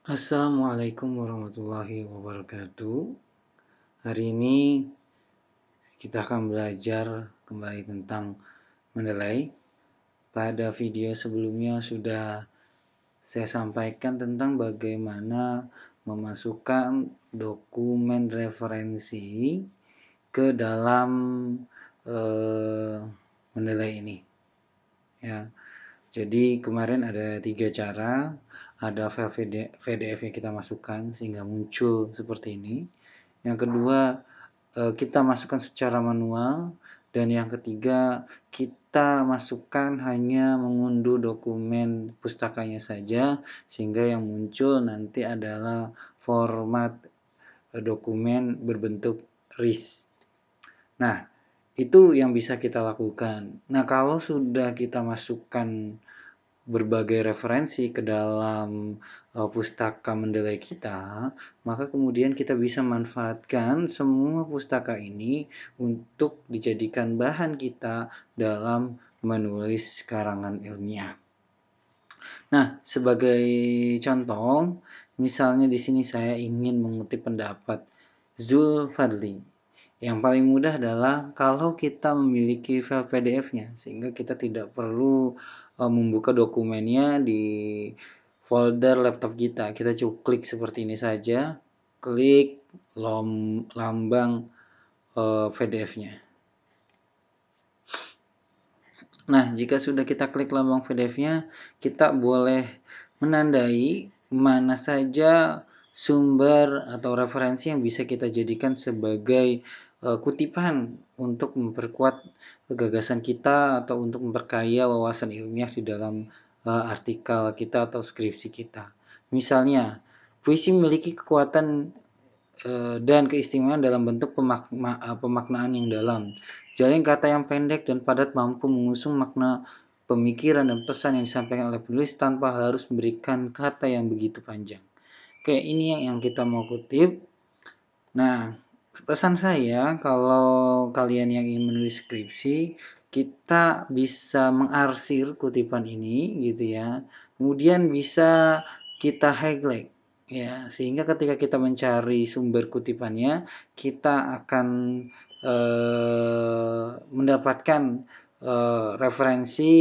Assalamualaikum warahmatullahi wabarakatuh. Hari ini kita akan belajar kembali tentang mendelay. Pada video sebelumnya sudah saya sampaikan tentang bagaimana memasukkan dokumen referensi ke dalam mendelay ini. Ya. Jadi kemarin ada 3 cara, ada file PDF yang kita masukkan sehingga muncul seperti ini. Yang kedua, kita masukkan secara manual, dan yang ketiga, kita masukkan hanya mengunduh dokumen pustakanya saja sehingga yang muncul nanti adalah format dokumen berbentuk RIS. Nah, itu yang bisa kita lakukan. Nah, kalau sudah kita masukkan berbagai referensi ke dalam pustaka mendelay kita, maka kemudian kita bisa manfaatkan semua pustaka ini untuk dijadikan bahan kita dalam menulis karangan ilmiah. Nah, sebagai contoh, misalnya di sini saya ingin mengutip pendapat Zulfadli. Yang paling mudah adalah kalau kita memiliki file PDF-nya, sehingga kita tidak perlu membuka dokumennya di folder laptop kita. Kita cukup klik seperti ini saja, klik lambang PDF-nya. Nah, jika sudah kita klik lambang PDF-nya, kita boleh menandai mana saja sumber atau referensi yang bisa kita jadikan sebagai kutipan untuk memperkuat gagasan kita atau untuk memperkaya wawasan ilmiah di dalam artikel kita atau skripsi kita. Misalnya, puisi memiliki kekuatan dan keistimewaan dalam bentuk pemaknaan yang dalam. Jaring kata yang pendek dan padat mampu mengusung makna pemikiran dan pesan yang disampaikan oleh penulis tanpa harus memberikan kata yang begitu panjang. Oke, ini yang kita mau kutip. Nah, pesan saya kalau kalian yang ingin menulis skripsi, kita bisa mengarsir kutipan ini gitu ya. Kemudian bisa kita highlight ya, sehingga ketika kita mencari sumber kutipannya, kita akan mendapatkan referensi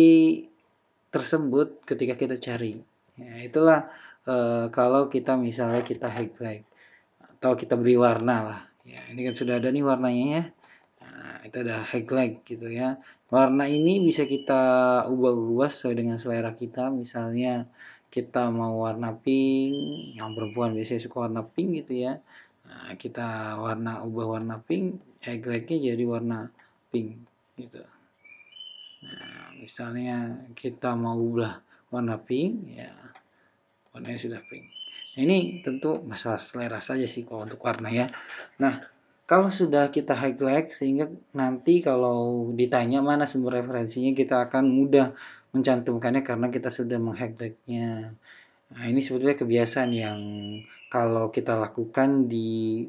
tersebut ketika kita cari. Ya, itulah kalau kita misalnya kita highlight atau kita beri warna lah. Ya, ini kan sudah ada nih warnanya ya. Nah, itu ada highlight gitu ya. Warna ini bisa kita ubah-ubah sesuai dengan selera kita. Misalnya kita mau warna pink, yang perempuan biasanya suka warna pink gitu ya. Nah, kita ubah warna pink, highlightnya jadi warna pink gitu. Nah, misalnya kita mau ubah warna pink, ya warnanya sudah pink. Nah, ini tentu masalah selera saja sih kalau untuk warna ya. Nah, kalau sudah kita highlight sehingga nanti kalau ditanya mana sumber referensinya, kita akan mudah mencantumkannya karena kita sudah meng-highlightnya. Nah, ini sebetulnya kebiasaan yang kalau kita lakukan di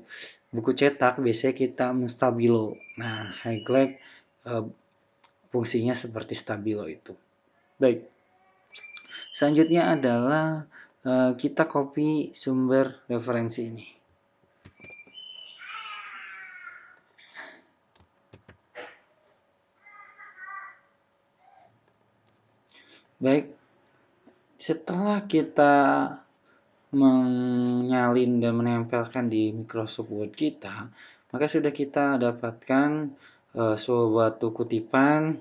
buku cetak, biasanya kita menstabilo. Nah, highlight fungsinya seperti stabilo itu. Baik, selanjutnya adalah kita copy sumber referensi ini. Baik, setelah kita menyalin dan menempelkan di Microsoft Word kita, maka sudah kita dapatkan suatu kutipan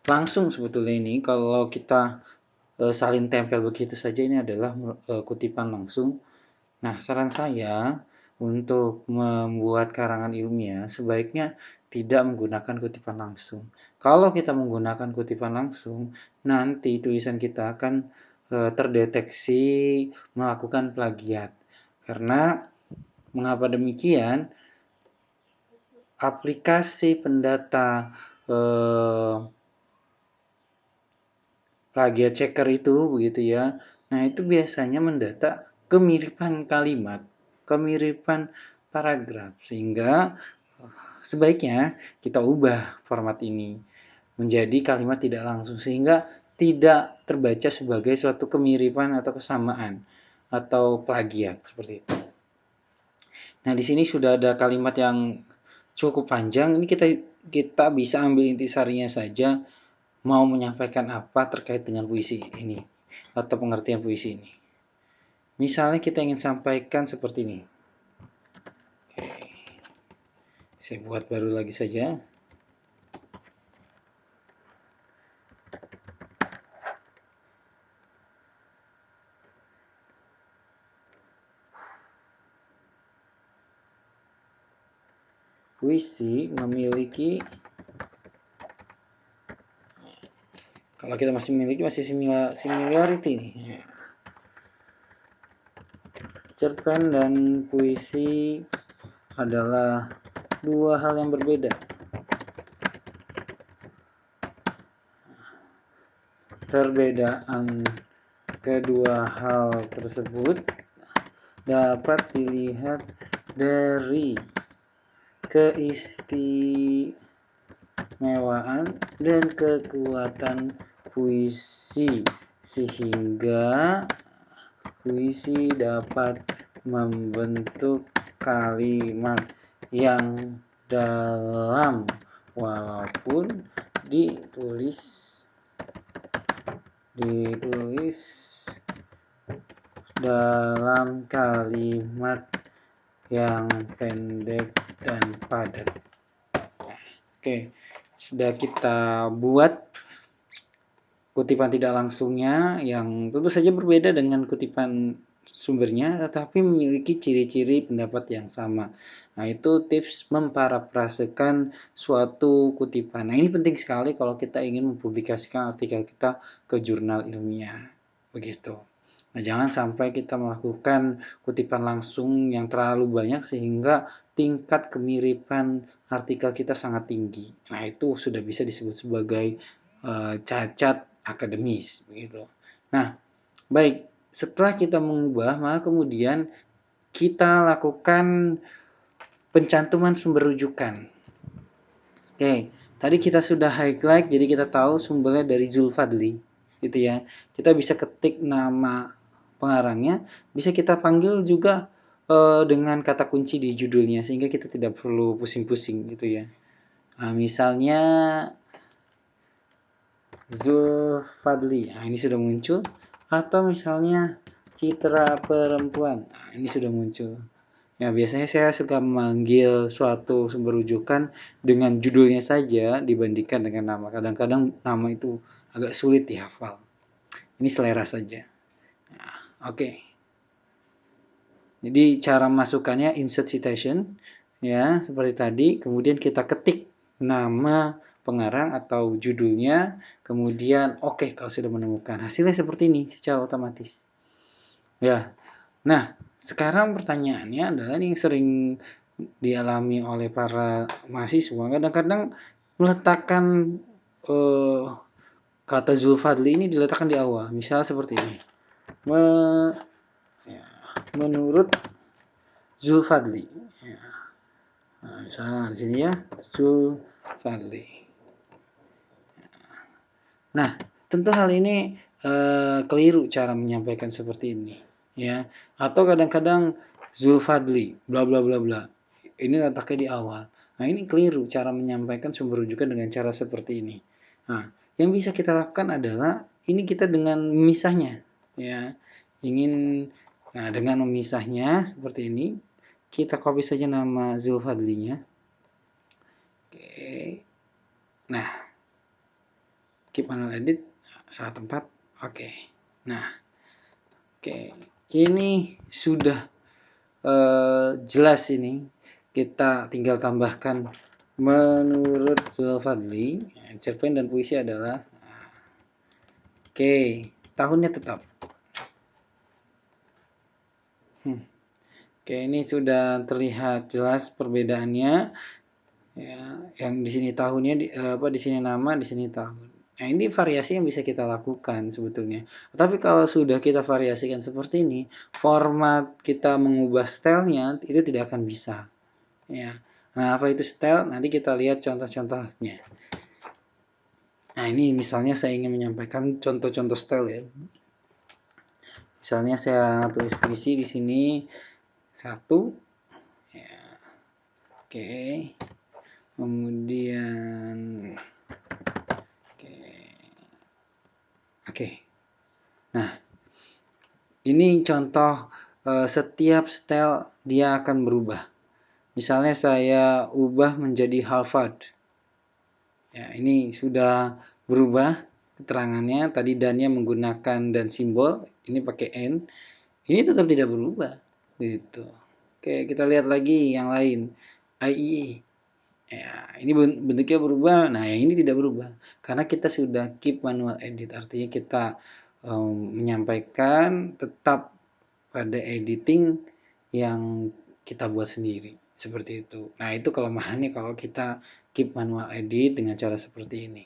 langsung. Sebetulnya ini kalau kita salin tempel begitu saja, ini adalah kutipan langsung. Nah, saran saya untuk membuat karangan ilmiah sebaiknya tidak menggunakan kutipan langsung. Kalau kita menggunakan kutipan langsung, nanti tulisan kita akan terdeteksi melakukan plagiat. Karena mengapa demikian? Aplikasi pendata plagiat checker itu begitu ya. Nah, itu biasanya mendata kemiripan kalimat, kemiripan paragraf, sehingga sebaiknya kita ubah format ini menjadi kalimat tidak langsung sehingga tidak terbaca sebagai suatu kemiripan atau kesamaan. atau plagiat seperti itu. Nah, di sini sudah ada kalimat yang cukup panjang. Ini kita bisa ambil intisarinya saja, mau menyampaikan apa terkait dengan puisi ini atau pengertian puisi ini. Misalnya kita ingin sampaikan seperti ini. Saya buat baru lagi saja. Puisi memiliki, kalau kita masih memiliki, masih similarity nih. Cerpen dan puisi adalah dua hal yang berbeda. Perbedaan kedua hal tersebut dapat dilihat dari keistimewaan dan kekuatan puisi, sehingga puisi dapat membentuk kalimat yang dalam walaupun ditulis dalam kalimat yang pendek dan padat. Oke, sudah kita buat kutipan tidak langsungnya yang tentu saja berbeda dengan kutipan sumbernya, tetapi memiliki ciri-ciri pendapat yang sama. Nah, itu tips memparafrasekan suatu kutipan. Nah, ini penting sekali kalau kita ingin mempublikasikan artikel kita ke jurnal ilmiah. Begitu. Nah, jangan sampai kita melakukan kutipan langsung yang terlalu banyak sehingga tingkat kemiripan artikel kita sangat tinggi. Nah, itu sudah bisa disebut sebagai cacat akademis begitu. Nah, baik, setelah kita mengubah, maka kemudian kita lakukan pencantuman sumber rujukan. Oke, tadi kita sudah highlight, jadi kita tahu sumbernya dari Zulfadli, gitu ya. Kita bisa ketik nama pengarangnya, bisa kita panggil juga dengan kata kunci di judulnya, sehingga kita tidak perlu pusing-pusing, gitu ya. Nah, misalnya Zulfadli, nah ini sudah muncul. Atau misalnya Citra Perempuan, nah ini sudah muncul. Ya, biasanya saya suka memanggil suatu sumber rujukan dengan judulnya saja dibandingkan dengan nama. Kadang-kadang nama itu agak sulit dihafal. Ini selera saja. Nah, oke. Jadi cara masukkannya insert citation, ya seperti tadi. Kemudian kita ketik nama pengarang atau judulnya, kemudian oke, kalau sudah menemukan hasilnya seperti ini secara otomatis. Ya, nah sekarang pertanyaannya adalah yang sering dialami oleh para mahasiswa, kadang-kadang meletakkan kata Zulfadli ini diletakkan di awal, misal seperti ini. Menurut Zulfadli. Ya. Nah, misalnya di sini ya, Zulfadli. Nah, tentu hal ini keliru cara menyampaikan seperti ini, ya. Atau kadang-kadang Zulfadli, bla bla bla bla. Ini letaknya di awal. Nah, ini keliru cara menyampaikan sumber rujukan dengan cara seperti ini. Nah, yang bisa kita lakukan adalah ini kita dengan memisahnya, ya. Nah, dengan memisahnya seperti ini, kita copy saja nama Zulfadlinya. Oke. Nah, keep manual edit saat tempat. Oke. Nah, oke. Ini sudah jelas ini. Kita tinggal tambahkan menurut Zulfadli, cerpen dan puisi adalah oke, tahunnya tetap. Oke, ini sudah terlihat jelas perbedaannya. Ya, yang di sini tahunnya di sini nama, di sini tahun. Nah, ini variasi yang bisa kita lakukan sebetulnya. Tapi kalau sudah kita variasikan seperti ini, format kita mengubah stylenya itu tidak akan bisa. Ya. Nah, apa itu style? Nanti kita lihat contoh-contohnya. Nah, ini misalnya saya ingin menyampaikan contoh-contoh style ya. Misalnya saya tulis puisi di sini 1, ya, oke. Kemudian, oke. Nah, ini contoh setiap style dia akan berubah. Misalnya saya ubah menjadi Harvard. Ya, ini sudah berubah keterangannya. Tadi dan-nya menggunakan dan simbol, ini pakai N. Ini tetap tidak berubah. Gitu. Oke, kita lihat lagi yang lain. IEE. Ya, ini bentuknya berubah. Nah, yang ini tidak berubah. Karena kita sudah keep manual edit. Artinya kita menyampaikan tetap pada editing yang kita buat sendiri. Seperti itu. Nah, itu kelemahannya kalau kita keep manual edit dengan cara seperti ini.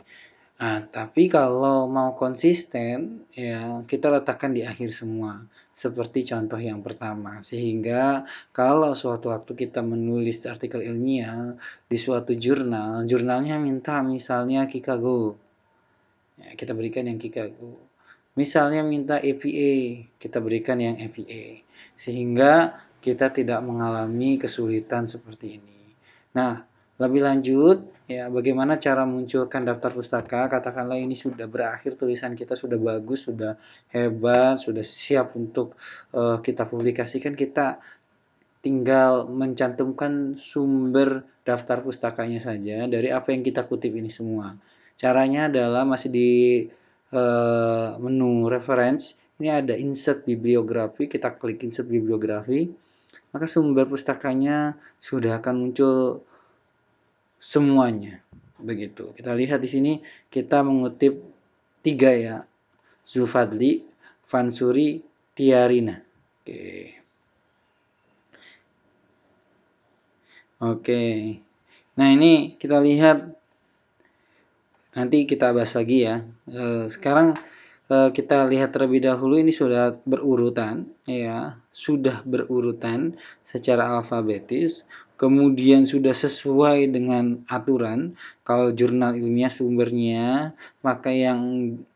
Nah, tapi kalau mau konsisten, ya kita letakkan di akhir semua. Seperti contoh yang pertama. Sehingga kalau suatu waktu kita menulis artikel ilmiah di suatu jurnal, jurnalnya minta misalnya Kikago. Ya, kita berikan yang Kikago. Misalnya minta APA, kita berikan yang APA. Sehingga kita tidak mengalami kesulitan seperti ini. Nah, lebih lanjut, ya bagaimana cara munculkan daftar pustaka? Katakanlah ini sudah berakhir, tulisan kita sudah bagus, sudah hebat, sudah siap untuk kita publikasikan. Kita tinggal mencantumkan sumber daftar pustakanya saja dari apa yang kita kutip ini semua. Caranya adalah masih di menu reference. Ini ada insert bibliografi, kita klik insert bibliografi, maka sumber pustakanya sudah akan muncul semuanya. Begitu. Kita lihat di sini kita mengutip 3 ya. Zulfadli, Fansuri, Tiarina. Oke. Oke. Nah, ini kita lihat, nanti kita bahas lagi ya. Sekarang kita lihat terlebih dahulu, ini sudah berurutan ya, sudah berurutan secara alfabetis, kemudian sudah sesuai dengan aturan. Kalau jurnal ilmiah sumbernya, maka yang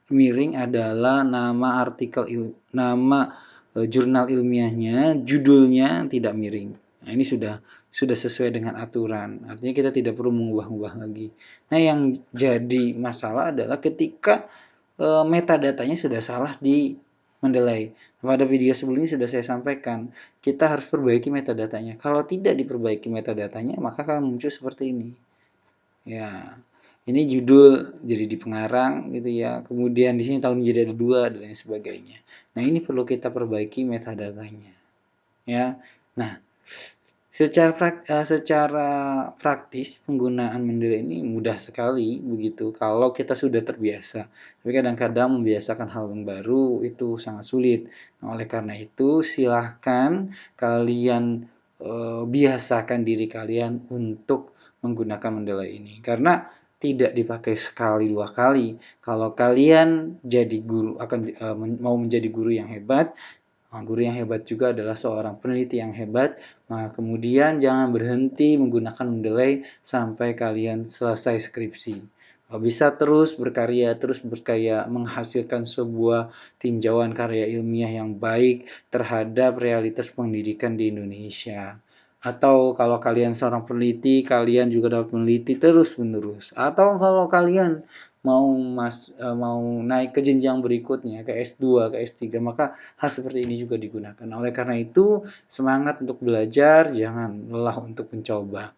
miring adalah nama artikel nama jurnal ilmiahnya, judulnya tidak miring. Nah, ini sudah sesuai dengan aturan. Artinya kita tidak perlu mengubah-ubah lagi. Nah, yang jadi masalah adalah ketika metadatanya sudah salah di Mendeley. Pada video sebelumnya sudah saya sampaikan, kita harus perbaiki metadatanya. Kalau tidak diperbaiki metadatanya, maka akan muncul seperti ini. Ya, ini judul jadi di pengarang gitu ya. Kemudian di sini tahun jadi ada 2 dan lain sebagainya. Nah, ini perlu kita perbaiki metadatanya. Ya. Nah, secara praktis penggunaan Mendeley ini mudah sekali begitu kalau kita sudah terbiasa. Tapi kadang-kadang membiasakan hal yang baru itu sangat sulit. Nah, oleh karena itu silahkan kalian biasakan diri kalian untuk menggunakan Mendeley ini. Karena tidak dipakai sekali 2 kali. Kalau kalian jadi guru mau menjadi guru yang hebat, guru yang hebat juga adalah seorang peneliti yang hebat. Nah, kemudian jangan berhenti menggunakan Mendeley sampai kalian selesai skripsi. Bisa terus berkarya, menghasilkan sebuah tinjauan karya ilmiah yang baik terhadap realitas pendidikan di Indonesia. Atau kalau kalian seorang peneliti, kalian juga dapat meneliti terus-menerus. Atau kalau kalian mau naik ke jenjang berikutnya, ke S2, ke S3, maka hal seperti ini juga digunakan. Oleh karena itu, semangat untuk belajar, jangan lelah untuk mencoba.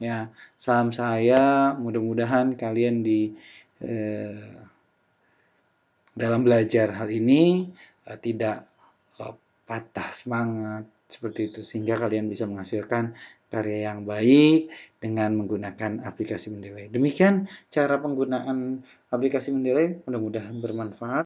Ya, salam saya, mudah-mudahan kalian dalam belajar hal ini tidak patah semangat seperti itu, sehingga kalian bisa menghasilkan karya yang baik dengan menggunakan aplikasi Mendeley. Demikian cara penggunaan aplikasi Mendeley, mudah-mudahan bermanfaat.